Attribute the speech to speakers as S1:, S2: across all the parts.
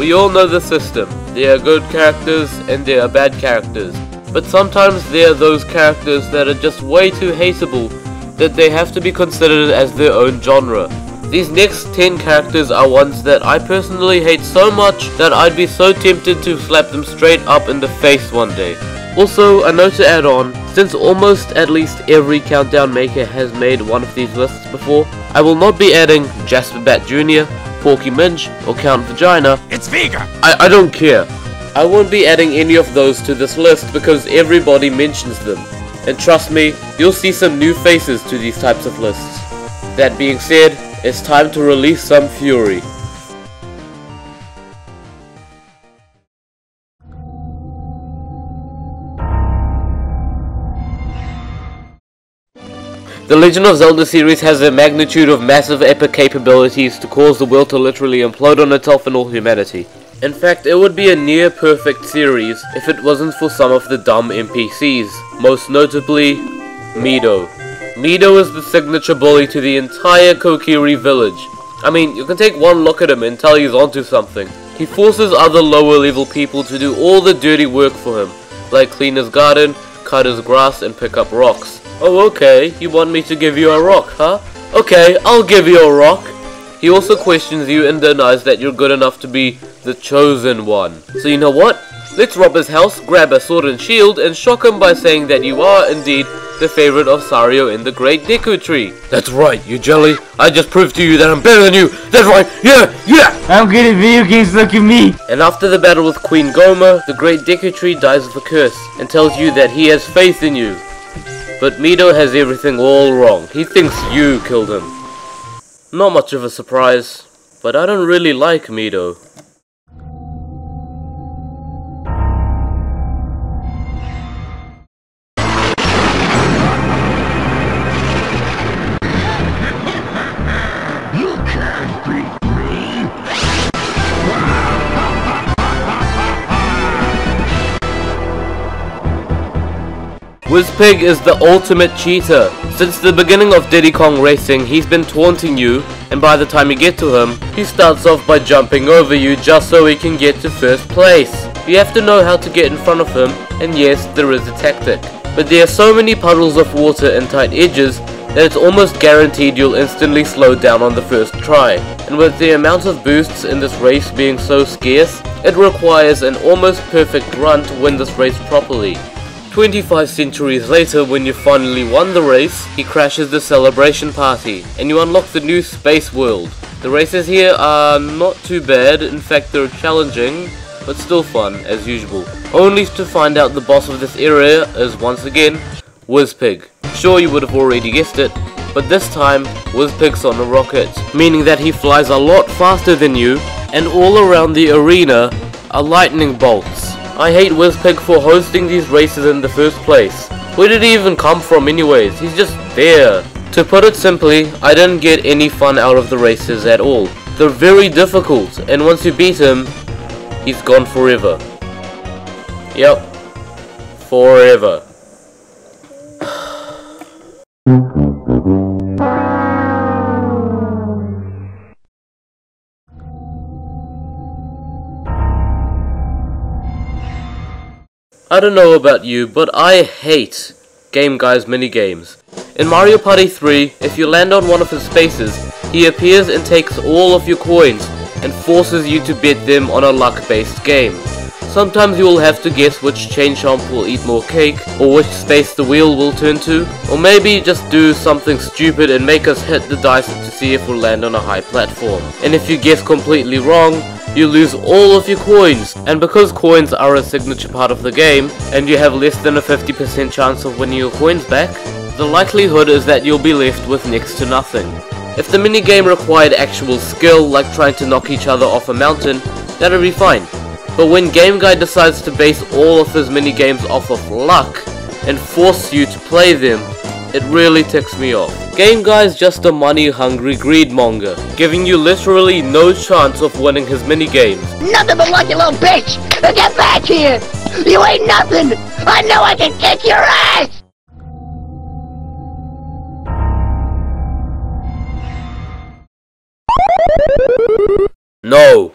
S1: We all know the system. There are good characters and there are bad characters. But sometimes there are those characters that are just way too hateable that they have to be considered as their own genre. These next 10 characters are ones that I personally hate so much that I'd be so tempted to slap them straight up in the face one day. Also, a note to add on, since almost at least every countdown maker has made one of these lists before, I will not be adding Jasper Bat Jr., Porky Minge, or Count Vagina.
S2: It's Vega!
S1: I don't care. I won't be adding any of those to this list because everybody mentions them. And trust me, you'll see some new faces to these types of lists. That being said, it's time to release some fury. The Legend of Zelda series has a magnitude of massive epic capabilities to cause the world to literally implode on itself and all humanity. In fact, it would be a near perfect series if it wasn't for some of the dumb NPCs, most notably, Mido. Mido is the signature bully to the entire Kokiri village. I mean, you can take one look at him and tell he's onto something. He forces other lower level people to do all the dirty work for him, like clean his garden, cut his grass, and pick up rocks. Oh, okay, you want me to give you a rock, huh? Okay, I'll give you a rock. He also questions you and denies that you're good enough to be the chosen one. So you know what? Let's rob his house, grab a sword and shield, and shock him by saying that you are indeed the favorite of Sario in the Great Deku Tree. That's right, you jelly. I just proved to you that I'm better than you. That's right, yeah!
S3: I'm good at video games, look at me!
S1: And after the battle with Queen Goma, the Great Deku Tree dies with a curse and tells you that he has faith in you. But Mido has everything all wrong. He thinks you killed him. Not much of a surprise, but I don't really like Mido.
S4: You can't beat me!
S1: Wizpig is the ultimate cheater. Since the beginning of Diddy Kong Racing, he's been taunting you, and by the time you get to him, he starts off by jumping over you just so he can get to first place. You have to know how to get in front of him, and yes, there is a tactic. But there are so many puddles of water and tight edges that it's almost guaranteed you'll instantly slow down on the first try. And with the amount of boosts in this race being so scarce, it requires an almost perfect run to win this race properly. 25 centuries later, when you finally won the race, he crashes the celebration party, and you unlock the new space world. The races here are not too bad, in fact they're challenging, but still fun, as usual. Only to find out the boss of this area is once again, Wizpig. Sure, you would have already guessed it, but this time, Wizpig's on a rocket, meaning that he flies a lot faster than you, and all around the arena are lightning bolts. I hate Wizpig for hosting these races in the first place. Where did he even come from anyways? He's just there. To put it simply, I didn't get any fun out of the races at all. They're very difficult, and once you beat him, he's gone forever. Yep. Forever. I don't know about you, but I hate Game Guy's minigames. In Mario Party 3, if you land on one of his spaces, he appears and takes all of your coins and forces you to bet them on a luck-based game. Sometimes you will have to guess which chain chomp will eat more cake, or which space the wheel will turn to, or maybe just do something stupid and make us hit the dice to see if we'll land on a high platform. And if you guess completely wrong, you lose all of your coins, and because coins are a signature part of the game, and you have less than a 50% chance of winning your coins back, the likelihood is that you'll be left with next to nothing. If the minigame required actual skill, like trying to knock each other off a mountain, that'd be fine. But when Game Guy decides to base all of his minigames off of luck, and force you to play them, it really ticks me off. Game Guy's just a money-hungry greedmonger, giving you literally no chance of winning his minigames.
S4: Nothing but luck, you little bitch! Get back here! You ain't nothing! I know I can kick your ass!
S1: No!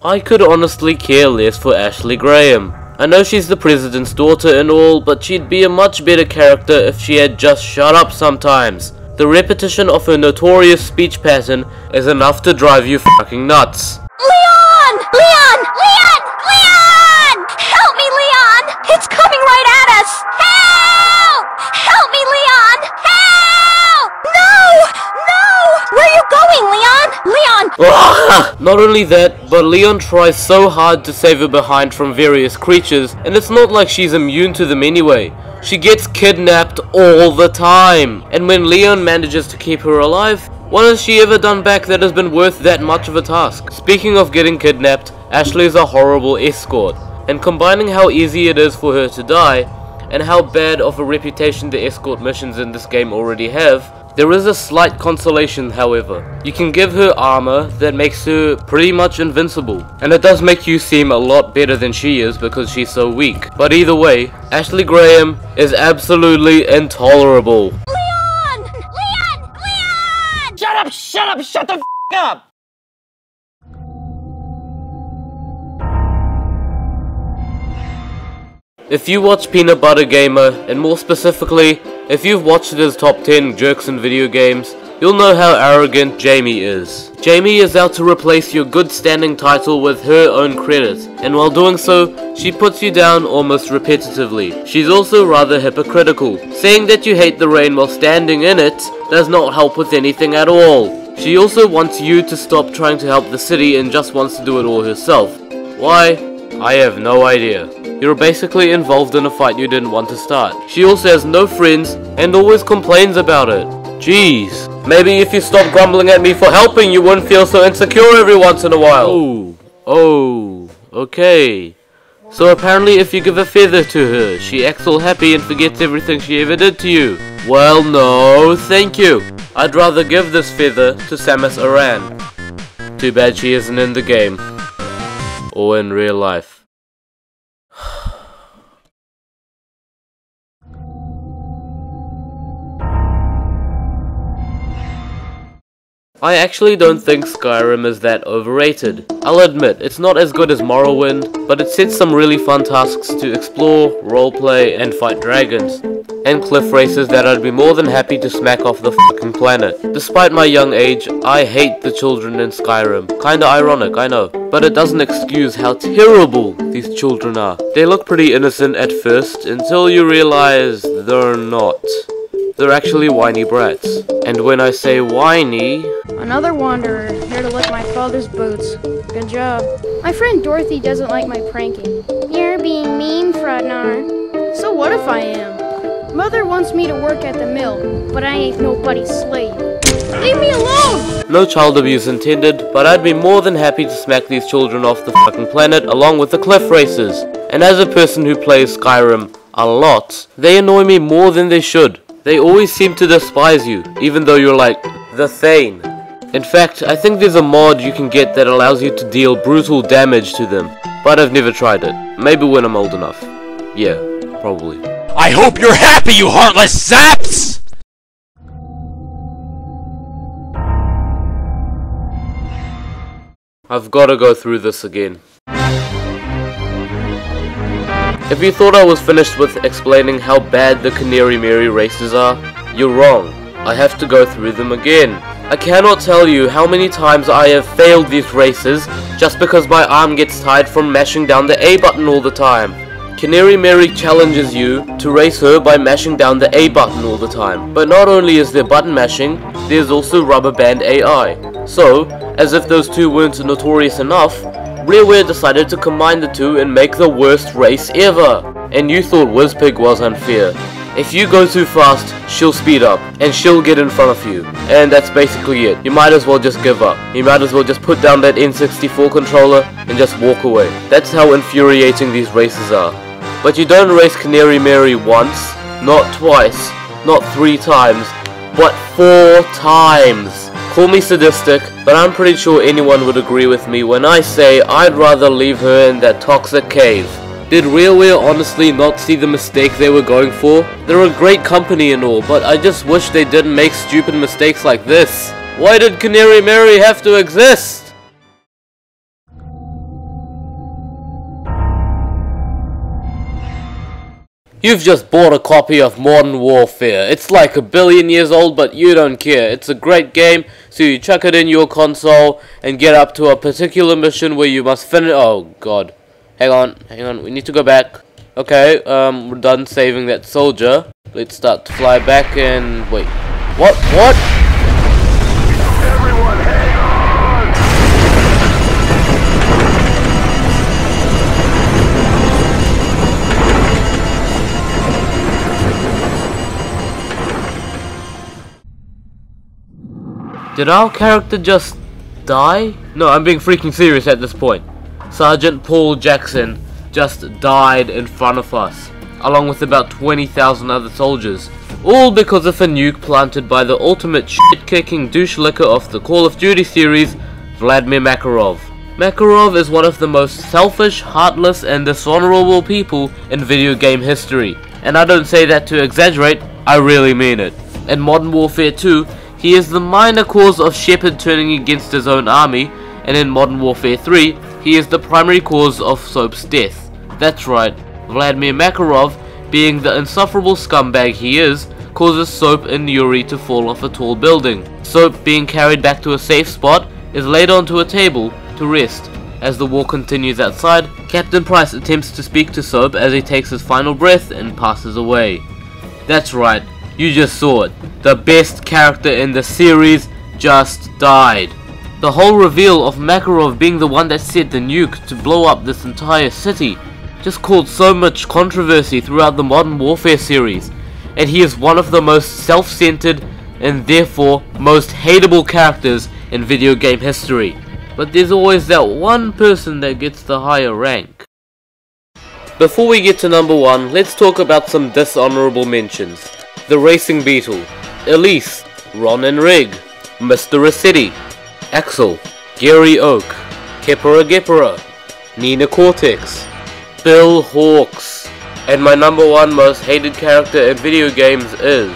S1: I could honestly care less for Ashley Graham. I know she's the president's daughter and all, but she'd be a much better character if she had just shut up sometimes. The repetition of her notorious speech pattern is enough to drive you fucking nuts.
S2: Leon! Leon! Leon! Leon! Help me, Leon! It's coming right at us! Help! Help me, Leon! Help! No! No! Where are you going, Leon? Leon!
S1: Not only that, but Leon tries so hard to save her behind from various creatures, and it's not like she's immune to them anyway. She gets kidnapped all the time, and when Leon manages to keep her alive, what has she ever done back that has been worth that much of a task? Speaking of getting kidnapped, Ashley is a horrible escort, and combining how easy it is for her to die, and how bad of a reputation the escort missions in this game already have, there is a slight consolation however. You can give her armor that makes her pretty much invincible, and it does make you seem a lot better than she is because she's so weak. But either way, Ashley Graham is absolutely intolerable.
S2: Leon! Leon! Leon!
S3: Shut up! Shut up! Shut the f up!
S1: If you watch Peanut Butter Gamer, and more specifically, if you've watched his top 10 jerks in video games, you'll know how arrogant Jamie is. Jamie is out to replace your good standing title with her own credit, and while doing so, she puts you down almost repetitively. She's also rather hypocritical. Saying that you hate the rain while standing in it does not help with anything at all. She also wants you to stop trying to help the city and just wants to do it all herself. Why? I have no idea. You're basically involved in a fight you didn't want to start. She also has no friends and always complains about it. Jeez. Maybe if you stopped grumbling at me for helping, you wouldn't feel so insecure every once in a while. Oh, okay. So apparently if you give a feather to her, she acts all happy and forgets everything she ever did to you. Well, no, thank you. I'd rather give this feather to Samus Aran. Too bad she isn't in the game. Or in real life. I actually don't think Skyrim is that overrated. I'll admit, it's not as good as Morrowind, but it sets some really fun tasks to explore, roleplay, and fight dragons. And cliff races that I'd be more than happy to smack off the fucking planet. Despite my young age, I hate the children in Skyrim. Kinda ironic, I know. But it doesn't excuse how terrible these children are. They look pretty innocent at first, until you realize they're not. They're actually whiny brats. And when I say whiny...
S5: Another wanderer, here to lick my father's boots. Good job. My friend Dorothy doesn't like my pranking. You're being mean, Frodnar. So what if I am? Mother wants me to work at the mill, but I ain't nobody's slave. Leave me alone!
S1: No child abuse intended, but I'd be more than happy to smack these children off the fucking planet along with the cliff races. And as a person who plays Skyrim a lot, they annoy me more than they should. They always seem to despise you, even though you're like, the Thane. In fact, I think there's a mod you can get that allows you to deal brutal damage to them, but I've never tried it. Maybe when I'm old enough. Yeah, probably.
S6: I hope you're happy, you heartless zaps!
S1: I've gotta go through this again. If you thought I was finished with explaining how bad the Canary Mary races are, you're wrong. I have to go through them again. I cannot tell you how many times I have failed these races just because my arm gets tired from mashing down the A button all the time. Canary Mary challenges you to race her by mashing down the A button all the time. But not only is there button mashing, there's also rubber band AI. So, as if those two weren't notorious enough, Rareware decided to combine the two and make the worst race ever. And you thought Wizpig was unfair. If you go too fast, she'll speed up, and she'll get in front of you. And that's basically it. You might as well just give up. You might as well just put down that N64 controller and just walk away. That's how infuriating these races are. But you don't race Canary Mary once, not twice, not 3 times, but 4 times. Call me sadistic, but I'm pretty sure anyone would agree with me when I say I'd rather leave her in that toxic cave. Did Rareware honestly not see the mistake they were going for? They're a great company and all, but I just wish they didn't make stupid mistakes like this. Why did Canary Mary have to exist? You've just bought a copy of Modern Warfare. It's like 1 billion years old, but you don't care. It's a great game, so you chuck it in your console and get up to a particular mission where you must finish. Oh god. Hang on, we need to go back. Okay, we're done saving that soldier. Let's start to fly back and wait. What?
S7: Everyone hang on!
S1: Did our character just die? No, I'm being freaking serious at this point. Sergeant Paul Jackson just died in front of us, along with about 20,000 other soldiers. All because of a nuke planted by the ultimate shit-kicking douche-licker of the Call of Duty series, Vladimir Makarov. Makarov is one of the most selfish, heartless, and dishonorable people in video game history. And I don't say that to exaggerate, I really mean it. In Modern Warfare 2, he is the minor cause of Shepard turning against his own army, and in Modern Warfare 3, he is the primary cause of Soap's death. That's right, Vladimir Makarov, being the insufferable scumbag he is, causes Soap and Yuri to fall off a tall building. Soap, being carried back to a safe spot, is laid onto a table to rest. As the war continues outside, Captain Price attempts to speak to Soap as he takes his final breath and passes away. That's right, you just saw it. The best character in the series just died. The whole reveal of Makarov being the one that set the nuke to blow up this entire city just caused so much controversy throughout the Modern Warfare series, and he is one of the most self-centered and therefore most hateable characters in video game history. But there's always that one person that gets the higher rank. Before we get to number 1, let's talk about some dishonorable mentions. The Racing Beetle, Elise, Ron and Rig, Mr. Rossetti, Axel, Gary Oak, Kepera, Nina Cortex, Bill Hawks, and my number 1 most hated character in video games is...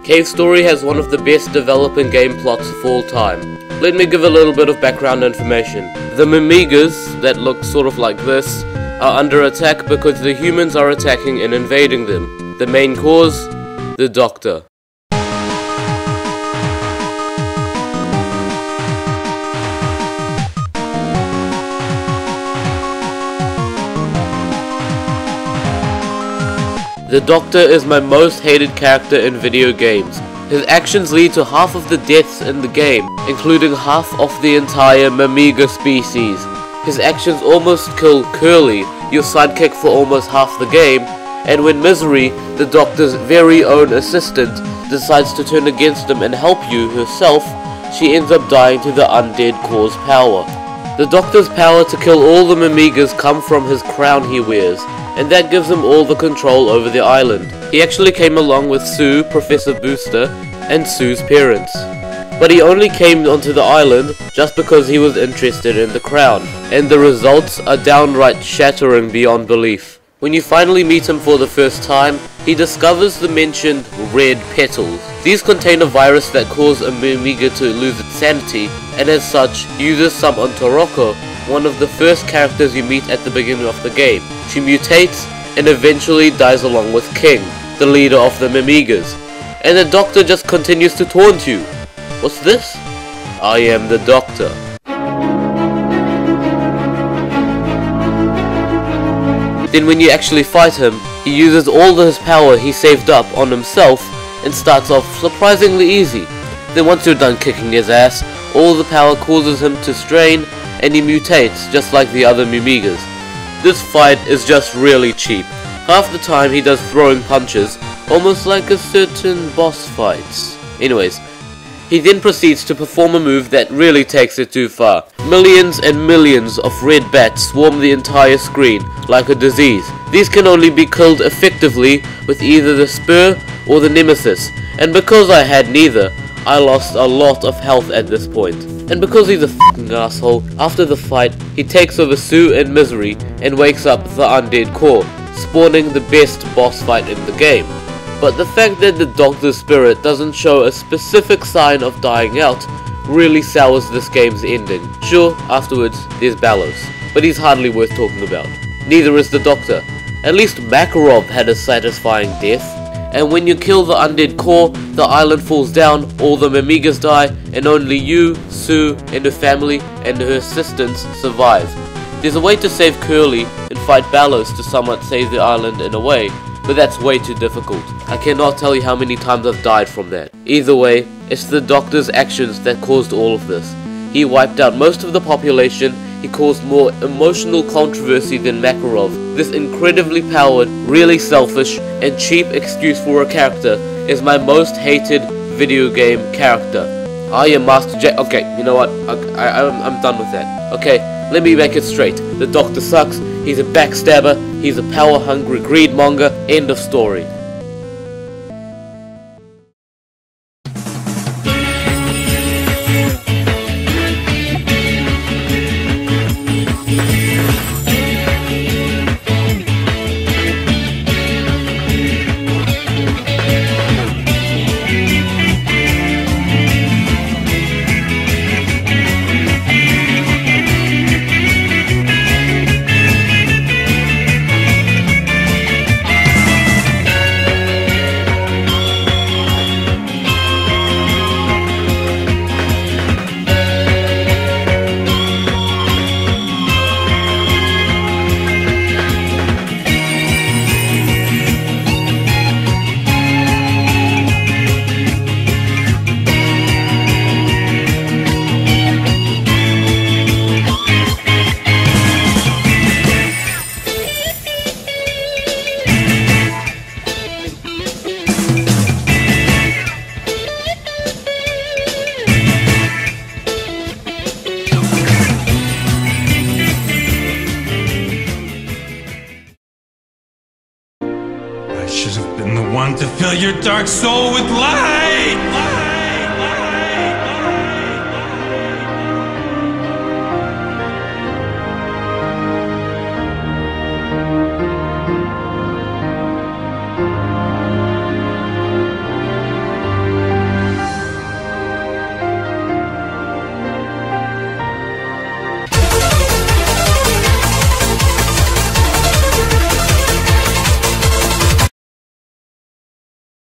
S1: Cave Story has one of the best developing game plots of all time. Let me give a little bit of background information. The Mimigas, that look sort of like this, are under attack because the humans are attacking and invading them. The main cause? The Doctor. The Doctor is my most hated character in video games. His actions lead to half of the deaths in the game, including half of the entire Mimiga species. His actions almost kill Curly, your sidekick for almost half the game, and when Misery, the Doctor's very own assistant, decides to turn against him and help you herself, she ends up dying to the undead cause power. The Doctor's power to kill all the Mimigas come from his crown he wears, and that gives him all the control over the island. He actually came along with Sue, Professor Booster, and Sue's parents. But he only came onto the island just because he was interested in the crown, and the results are downright shattering beyond belief. When you finally meet him for the first time, he discovers the mentioned red petals. These contain a virus that causes a Mimiga to lose its sanity, and as such, uses some on Toroko, one of the first characters you meet at the beginning of the game. She mutates and eventually dies along with King, the leader of the Mimigas. And the Doctor just continues to taunt you. What's this? I am the Doctor. Then when you actually fight him, he uses all his power he saved up on himself and starts off surprisingly easy. Then once you're done kicking his ass, all the power causes him to strain and he mutates just like the other Mimigas. This fight is just really cheap. Half the time he does throwing punches, almost like a certain boss fights. Anyways, he then proceeds to perform a move that really takes it too far. Millions and millions of red bats swarm the entire screen like a disease. These can only be killed effectively with either the Spur or the Nemesis, and because I had neither, I lost a lot of health at this point. And because he's a f***ing asshole, after the fight, he takes over Sue and Misery and wakes up the undead core, spawning the best boss fight in the game. But the fact that the Doctor's spirit doesn't show a specific sign of dying out really sours this game's ending. Sure, afterwards, there's Ballos, but he's hardly worth talking about. Neither is the Doctor. At least Makarov had a satisfying death. And when you kill the undead core, the island falls down, all the Mimigas die, and only you, Sue, and her family, and her assistants survive. There's a way to save Curly and fight Ballos to somewhat save the island in a way, but that's way too difficult. I cannot tell you how many times I've died from that. Either way, it's the Doctor's actions that caused all of this. He wiped out most of the population, he caused more emotional controversy than Makarov. This incredibly powered, really selfish, and cheap excuse for a character is my most hated video game character. I am MasterJakeStudios. Okay, you know what? I'm done with that. Okay, let me make it straight. The Doctor sucks, he's a backstabber, he's a power-hungry greedmonger, end of story.
S8: I should have been the one to fill your dark soul with light!